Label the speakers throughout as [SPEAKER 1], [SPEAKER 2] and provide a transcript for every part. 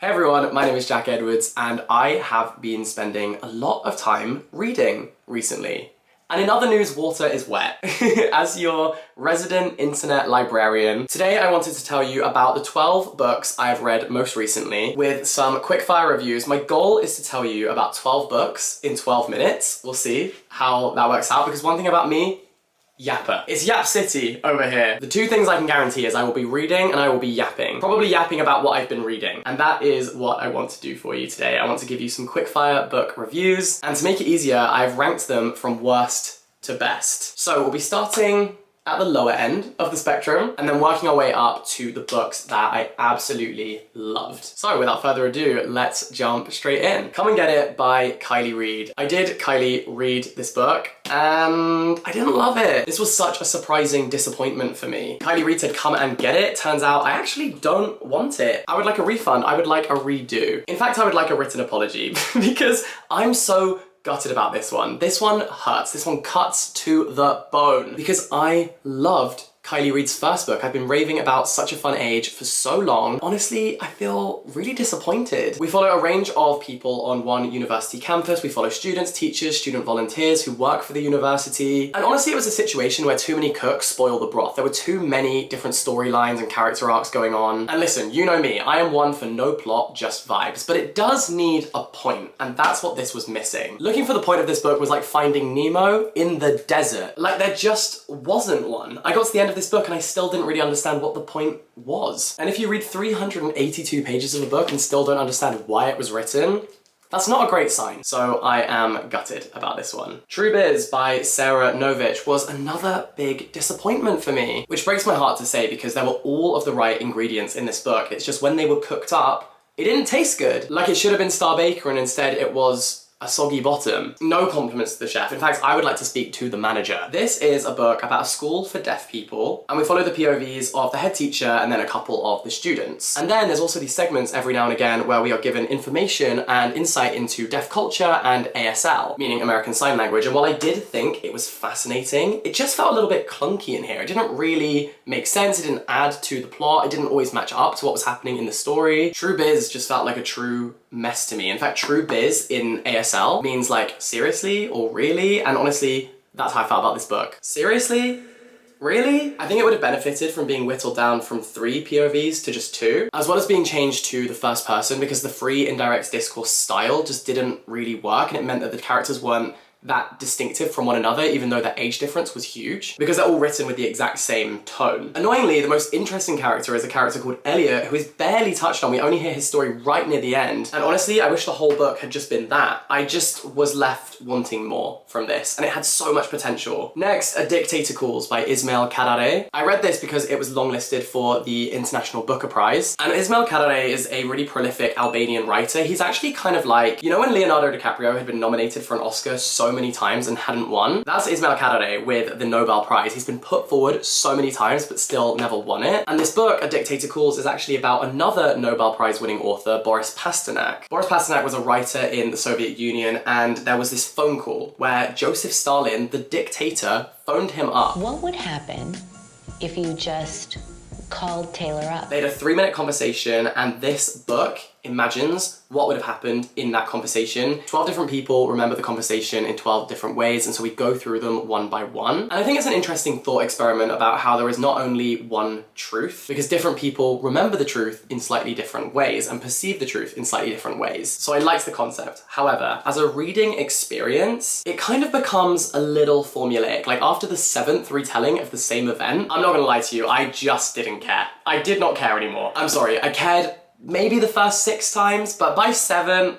[SPEAKER 1] Hey everyone, my name is Jack Edwards and I have been spending a lot of time reading recently. And in other news, water is wet. As your resident internet librarian, today I wanted to tell you about the 12 books I've read most recently with some quickfire reviews. My goal is to tell you about 12 books in 12 minutes. We'll see how that works out because one thing about me, yapper. It's Yap City over here. The two things I can guarantee is I will be reading and I will be yapping. Probably yapping about what I've been reading. And that is what I want to do for you today. I want to give you some quickfire book reviews. And to make it easier, I've ranked them from worst to best. So we'll be starting at the lower end of the spectrum and then working our way up to the books that I absolutely loved. So without further ado, let's jump straight in. Come and Get It by Kiley Reid. I did Kiley read this book and I didn't love it. This was such a surprising disappointment for me. Kiley Reid said come and get it. Turns out I actually don't want it. I would like a refund. I would like a redo. In fact, I would like a written apology because I'm so gutted about this one. This one hurts. This one cuts to the bone because I loved Kiley Reid's first book. I've been raving about Such a Fun Age for so long. Honestly, I feel really disappointed. We follow a range of people on one university campus. We follow students, teachers, student volunteers who work for the university. And honestly, it was a situation where too many cooks spoil the broth. There were too many different storylines and character arcs going on. And listen, you know me, I am one for no plot, just vibes. But it does need a point, and that's what this was missing. Looking for the point of this book was like finding Nemo in the desert. Like there just wasn't one. I got to the end of this book and I still didn't really understand what the point was. And if you read 382 pages of a book and still don't understand why it was written, that's not a great sign. So I am gutted about this one. True Biz by Sara Novic was another big disappointment for me, which breaks my heart to say because there were all of the right ingredients in this book. It's just when they were cooked up, it didn't taste good. Like it should have been Star Baker and instead it was a soggy bottom. No compliments to the chef. In fact, I would like to speak to the manager. This is a book about a school for deaf people, and we follow the POVs of the head teacher and then a couple of the students. And then there's also these segments every now and again where we are given information and insight into deaf culture and ASL, meaning American Sign Language. And while I did think it was fascinating, it just felt a little bit clunky in here. It didn't really make sense. It didn't add to the plot. It didn't always match up to what was happening in the story. True Biz just felt like a true mess to me. In fact, True Biz in ASL means like seriously or really, and honestly, that's how I felt about this book. Seriously? Really? I think it would have benefited from being whittled down from 3 POVs to just 2, as well as being changed to the first person because the free indirect discourse style just didn't really work and it meant that the characters weren't that distinctive from one another, even though the age difference was huge, because they're all written with the exact same tone. Annoyingly, the most interesting character is a character called Elliot, who is barely touched on. We only hear his story right near the end. And honestly, I wish the whole book had just been that. I just was left wanting more from this, and it had so much potential. Next, A Dictator Calls by Ismail Kadare. I read this because it was longlisted for the International Booker Prize. And Ismail Kadare is a really prolific Albanian writer. He's actually kind of like, you know when Leonardo DiCaprio had been nominated for an Oscar so many times and hadn't won? That's Ismail Kadare with the Nobel Prize. He's been put forward so many times but still never won it. And this book, A Dictator Calls, is actually about another Nobel Prize winning author, Boris Pasternak. Boris Pasternak was a writer in the Soviet Union, and there was this phone call where Joseph Stalin, the dictator, phoned him up.
[SPEAKER 2] What would happen if you just called Taylor up?
[SPEAKER 1] They had a 3-minute conversation, and this book imagines what would have happened in that conversation. 12 different people remember the conversation in 12 different ways, and so we go through them one by one. And I think it's an interesting thought experiment about how there is not only one truth, because different people remember the truth in slightly different ways and perceive the truth in slightly different ways. So I liked the concept. However, as a reading experience, it kind of becomes a little formulaic. Like after the 7th retelling of the same event, I'm not gonna lie to you, I just didn't care. I did not care anymore. I'm sorry, I cared maybe the first 6 times, but by 7,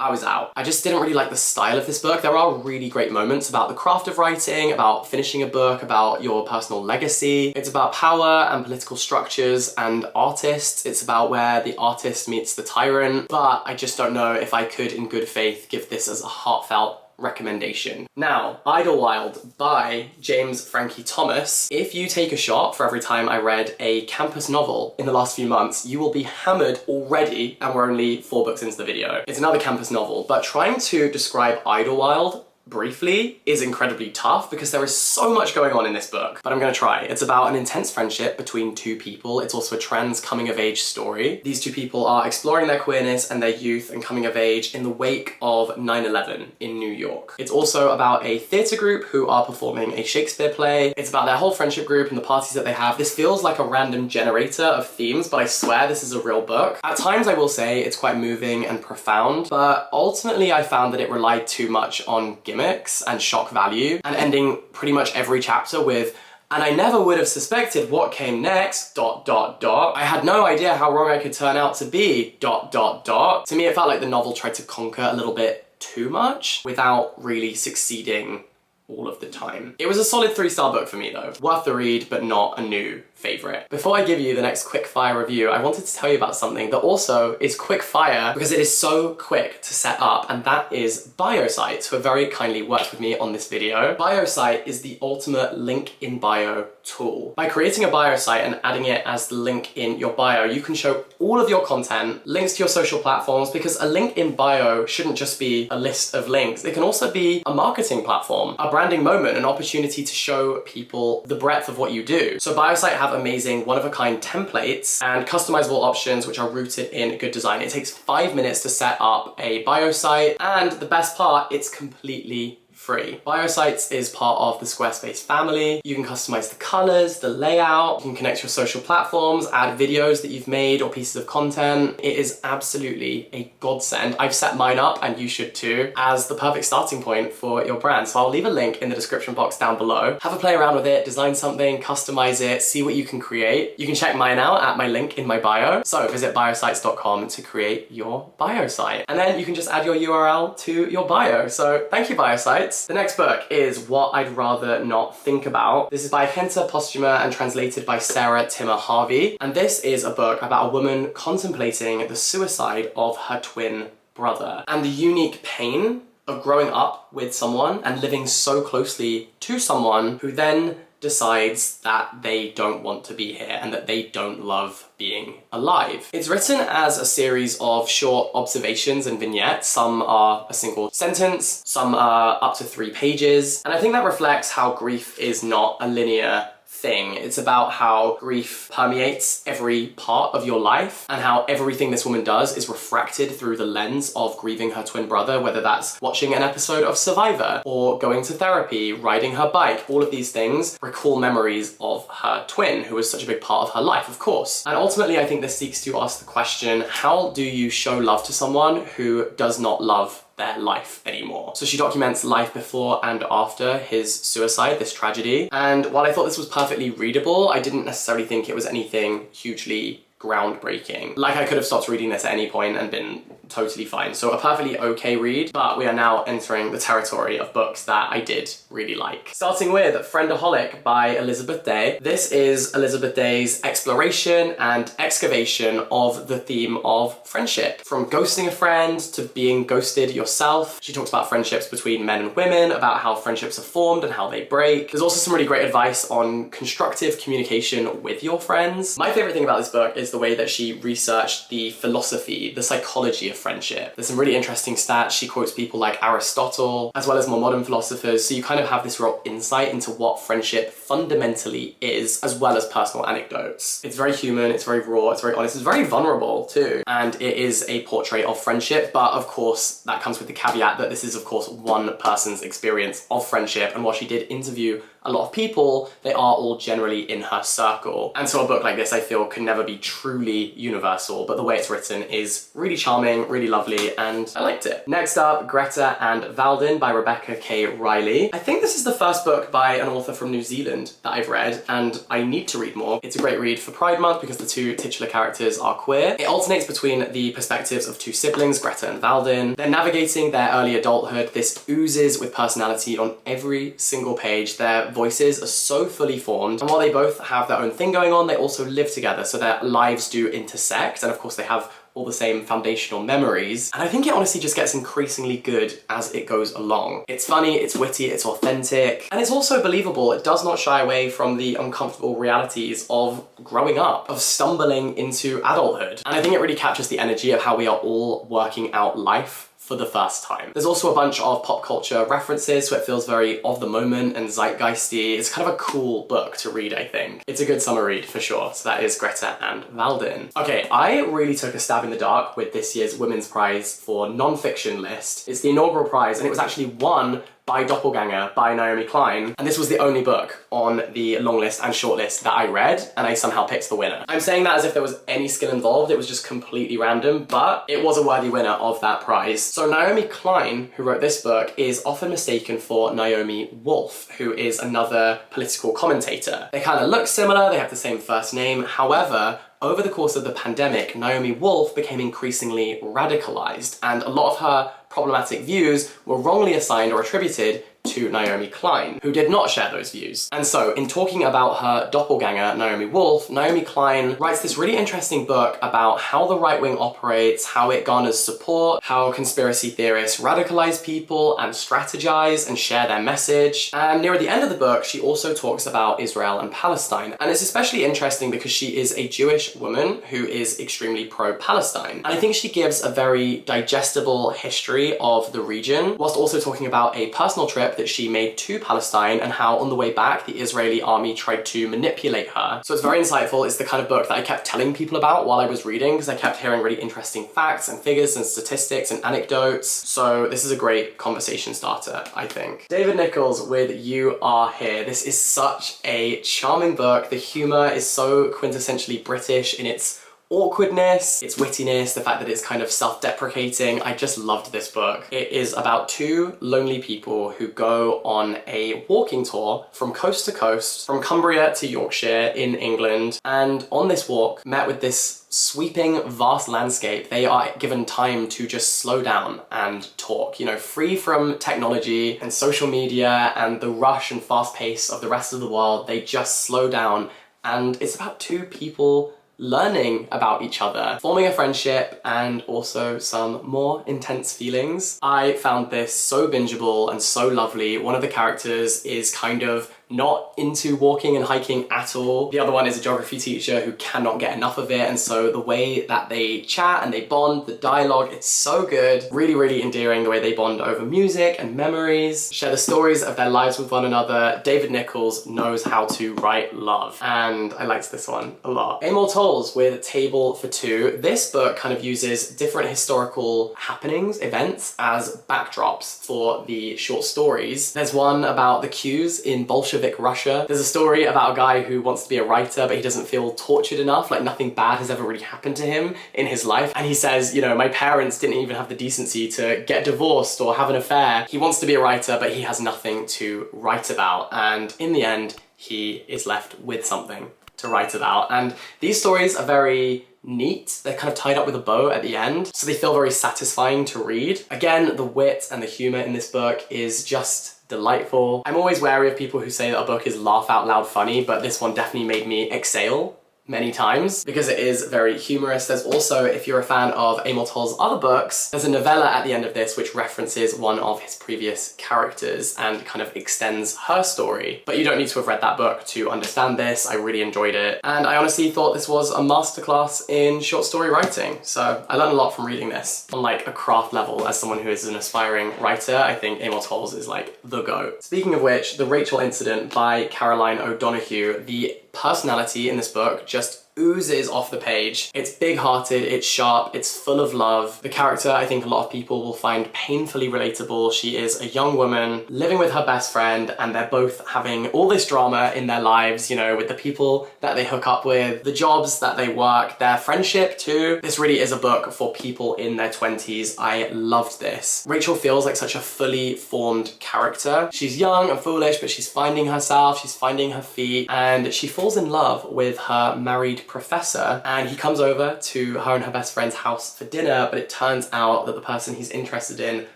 [SPEAKER 1] I was out. I just didn't really like the style of this book. There are really great moments about the craft of writing, about finishing a book, about your personal legacy. It's about power and political structures and artists. It's about where the artist meets the tyrant, but I just don't know if I could, in good faith, give this as a heartfelt recommendation. Now, Idlewild by James Frankie Thomas. If you take a shot for every time I read a campus novel in the last few months, you will be hammered already, and we're only 4 books into the video. It's another campus novel, but trying to describe Idlewild briefly is incredibly tough because there is so much going on in this book, but I'm gonna try. It's about an intense friendship between two people. It's also a trans coming of age story. These two people are exploring their queerness and their youth and coming of age in the wake of 9/11 in New York. It's also about a theatre group who are performing a Shakespeare play. It's about their whole friendship group and the parties that they have. This feels like a random generator of themes, but I swear this is a real book. At times I will say it's quite moving and profound, but ultimately I found that it relied too much on gimmicks and shock value and ending pretty much every chapter with "and I never would have suspected what came next, ... I had no idea how wrong I could turn out to be, ... To me, it felt like the novel tried to conquer a little bit too much without really succeeding all of the time. It was a solid 3-star book for me though. Worth the read, but not a new favorite. Before I give you the next quick fire review, I wanted to tell you about something that also is quick fire because it is so quick to set up, and that is Biosites, who have very kindly worked with me on this video. Biosite is the ultimate link in bio tool. By creating a biosite and adding it as the link in your bio, you can show all of your content, links to your social platforms, because a link in bio shouldn't just be a list of links. It can also be a marketing platform, a branding moment, an opportunity to show people the breadth of what you do. So Biosite have amazing one-of-a-kind templates and customizable options which are rooted in good design. It takes 5 minutes to set up a Biosite, and the best part, it's completely free. Biosites is part of the Squarespace family. You can customize the colors, the layout, you can connect your social platforms, add videos that you've made or pieces of content. It is absolutely a godsend. I've set mine up, and you should too, as the perfect starting point for your brand. So I'll leave a link in the description box down below. Have a play around with it, design something, customize it, see what you can create. You can check mine out at my link in my bio. So visit biosites.com to create your Biosite. And then you can just add your URL to your bio. So thank you, Biosites. The next book is What I'd Rather Not Think About. This is by Jente, Posthuma, and translated by Sara Harvey. And this is a book about a woman contemplating the suicide of her twin brother and the unique pain of growing up with someone and living so closely to someone who then decides that they don't want to be here and that they don't love being alive. It's written as a series of short observations and vignettes. Some are a single sentence, some are up to 3 pages, and I think that reflects how grief is not a linear thing. It's about how grief permeates every part of your life and how everything this woman does is refracted through the lens of grieving her twin brother, whether that's watching an episode of Survivor or going to therapy, riding her bike. All of these things recall memories of her twin, who was such a big part of her life, of course. And ultimately, I think this seeks to ask the question, how do you show love to someone who does not love their life anymore? So she documents life before and after his suicide, this tragedy. And while I thought this was perfectly readable, I didn't necessarily think it was anything hugely groundbreaking. Like, I could have stopped reading this at any point and been totally fine. So a perfectly okay read, but we are now entering the territory of books that I did really like. Starting with Friendaholic by Elizabeth Day. This is Elizabeth Day's exploration and excavation of the theme of friendship. From ghosting a friend to being ghosted yourself. She talks about friendships between men and women, about how friendships are formed and how they break. There's also some really great advice on constructive communication with your friends. My favorite thing about this book is the way that she researched the philosophy, the psychology of friendship. There's some really interesting stats. She quotes people like Aristotle, as well as more modern philosophers, so you kind of have this real insight into what friendship fundamentally is, as well as personal anecdotes. It's very human, it's very raw, it's very honest, it's very vulnerable too, and it is a portrait of friendship, but of course that comes with the caveat that this is of course one person's experience of friendship, and while she did interview a lot of people, they are all generally in her circle. And so a book like this, I feel, can never be truly universal, but the way it's written is really charming, really lovely, and I liked it. Next up, Greta and Valdin by Rebecca K. Reilly. I think this is the first book by an author from New Zealand that I've read, and I need to read more. It's a great read for Pride Month because the 2 titular characters are queer. It alternates between the perspectives of 2 siblings, Greta and Valdin. They're navigating their early adulthood. This oozes with personality on every single page. Their voices are so fully formed, and while they both have their own thing going on, they also live together, so their lives do intersect, and of course they have all the same foundational memories, and I think it honestly just gets increasingly good as it goes along. It's funny, it's witty, it's authentic, and it's also believable. It does not shy away from the uncomfortable realities of growing up, of stumbling into adulthood, and I think it really captures the energy of how we are all working out life for the first time. There's also a bunch of pop culture references, so it feels very of the moment and zeitgeisty. It's kind of a cool book to read, I think. It's a good summer read for sure. So that is Greta and Valdin. Okay, I really took a stab in the dark with this year's Women's Prize for non-fiction list. It's the inaugural prize, and it was actually won by Doppelgänger by Naomi Klein, and this was the only book on the long list and short list that I read, and I somehow picked the winner. I'm saying that as if there was any skill involved, it was just completely random, but it was a worthy winner of that prize. So Naomi Klein, who wrote this book, is often mistaken for Naomi Wolf, who is another political commentator. They kind of look similar, they have the same first name, however, over the course of the pandemic, Naomi Wolf became increasingly radicalized, and a lot of her problematic views were wrongly assigned or attributed to Naomi Klein, who did not share those views. And so, in talking about her doppelganger, Naomi Wolf, Naomi Klein writes this really interesting book about how the right wing operates, how it garners support, how conspiracy theorists radicalize people and strategize and share their message. And near the end of the book, she also talks about Israel and Palestine. And it's especially interesting because she is a Jewish woman who is extremely pro-Palestine. And I think she gives a very digestible history of the region, whilst also talking about a personal trip that she made to Palestine and how on the way back the Israeli army tried to manipulate her. So it's very insightful. It's the kind of book that I kept telling people about while I was reading because I kept hearing really interesting facts and figures and statistics and anecdotes. So this is a great conversation starter, I think. David Nicholls with You Are Here. This is such a charming book. The humor is so quintessentially British in its awkwardness, its wittiness, the fact that it's kind of self-deprecating. I just loved this book. It is about two lonely people who go on a walking tour from coast to coast, from Cumbria to Yorkshire in England, and on this walk, met with this sweeping, vast landscape, they are given time to just slow down and talk, you know, free from technology and social media and the rush and fast pace of the rest of the world. They just slow down, and it's about two people learning about each other, forming a friendship, and also some more intense feelings. I found this so bingeable and so lovely. One of the characters is kind of not into walking and hiking at all. The other one is a geography teacher who cannot get enough of it, and so the way that they chat and they bond, the dialogue, it's so good. Really, really endearing the way they bond over music and memories, share the stories of their lives with one another. David Nicholls knows how to write love, and I liked this one a lot. Amor Towles with Table for Two. This book kind of uses different historical happenings, events, as backdrops for the short stories. There's one about the queues in Bolshevik Russia. There's a story about a guy who wants to be a writer, but he doesn't feel tortured enough, like nothing bad has ever really happened to him in his life. And he says, you know, my parents didn't even have the decency to get divorced or have an affair. He wants to be a writer, but he has nothing to write about. And in the end, he is left with something to write about. And these stories are very neat. They're kind of tied up with a bow at the end, so they feel very satisfying to read. Again, the wit and the humor in this book is just delightful. I'm always wary of people who say that a book is laugh out loud funny, but this one definitely made me exhale many times because it is very humorous. There's also, if you're a fan of Amor Towles' other books, there's a novella at the end of this which references one of his previous characters and kind of extends her story. But you don't need to have read that book to understand this. I really enjoyed it. And I honestly thought this was a masterclass in short story writing. So I learned a lot from reading this. On like a craft level, as someone who is an aspiring writer, I think Amor Towles is like the GOAT. Speaking of which, The Rachel Incident by Caroline O'Donoghue, the personality in this book just oozes off the page. It's big-hearted, it's sharp, it's full of love. The character, I think a lot of people will find painfully relatable. She is a young woman living with her best friend, and they're both having all this drama in their lives, you know, with the people that they hook up with, the jobs that they work, their friendship too. This really is a book for people in their 20s. I loved this. Rachel feels like such a fully formed character. She's young and foolish, but she's finding herself, she's finding her feet, and she falls in love with her married professor, and he comes over to her and her best friend's house for dinner, but it turns out that the person he's interested in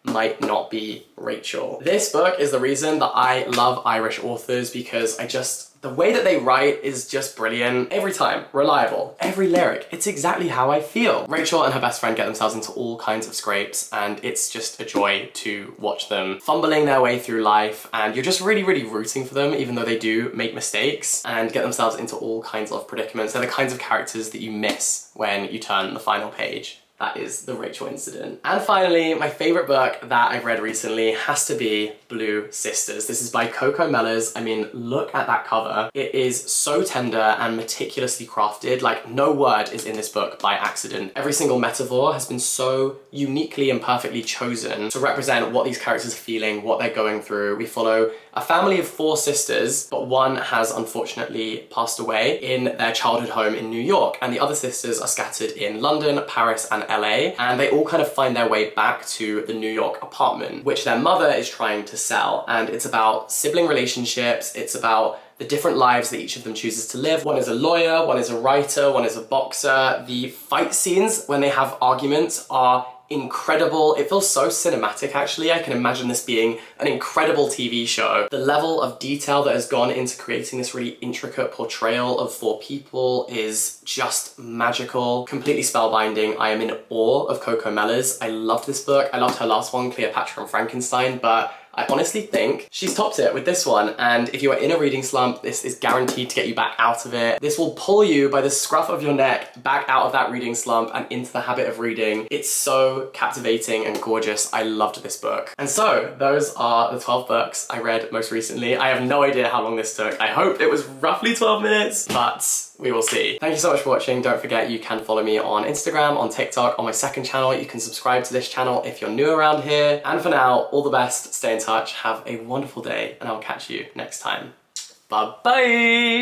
[SPEAKER 1] might not be Rachel. This book is the reason that I love Irish authors, because the way that they write is just brilliant. Every time, reliable. Every lyric, it's exactly how I feel. Rachel and her best friend get themselves into all kinds of scrapes, and it's just a joy to watch them fumbling their way through life, and you're just really, really rooting for them, even though they do make mistakes and get themselves into all kinds of predicaments. They're the kinds of characters that you miss when you turn the final page that is the Rachel incident. And finally, my favorite book that I've read recently has to be Blue Sisters. This is by Coco Mellors. I mean, look at that cover. It is so tender and meticulously crafted. Like, no word is in this book by accident. Every single metaphor has been so uniquely and perfectly chosen to represent what these characters are feeling, what they're going through. We follow a family of 4 sisters, but one has unfortunately passed away in their childhood home in New York, and the other sisters are scattered in London, Paris, and LA, and they all kind of find their way back to the New York apartment, which their mother is trying to sell. And it's about sibling relationships, it's about the different lives that each of them chooses to live. One is a lawyer, one is a writer, one is a boxer. The fight scenes when they have arguments are incredible. It feels so cinematic, actually. I can imagine this being an incredible TV show. The level of detail that has gone into creating this really intricate portrayal of 4 people is just magical, completely spellbinding. I am in awe of Coco Mellors. I loved this book. I loved her last one, Cleopatra and Frankenstein, but I honestly think she's topped it with this one. And if you are in a reading slump, this is guaranteed to get you back out of it. This will pull you by the scruff of your neck back out of that reading slump and into the habit of reading. It's so captivating and gorgeous. I loved this book. And so those are the 12 books I read most recently. I have no idea how long this took. I hope it was roughly 12 minutes, but we will see. Thank you so much for watching. Don't forget you can follow me on Instagram, on TikTok, on my second channel. You can subscribe to this channel if you're new around here. And for now, all the best. Stay in touch. Have a wonderful day, and I'll catch you next time. Bye-bye!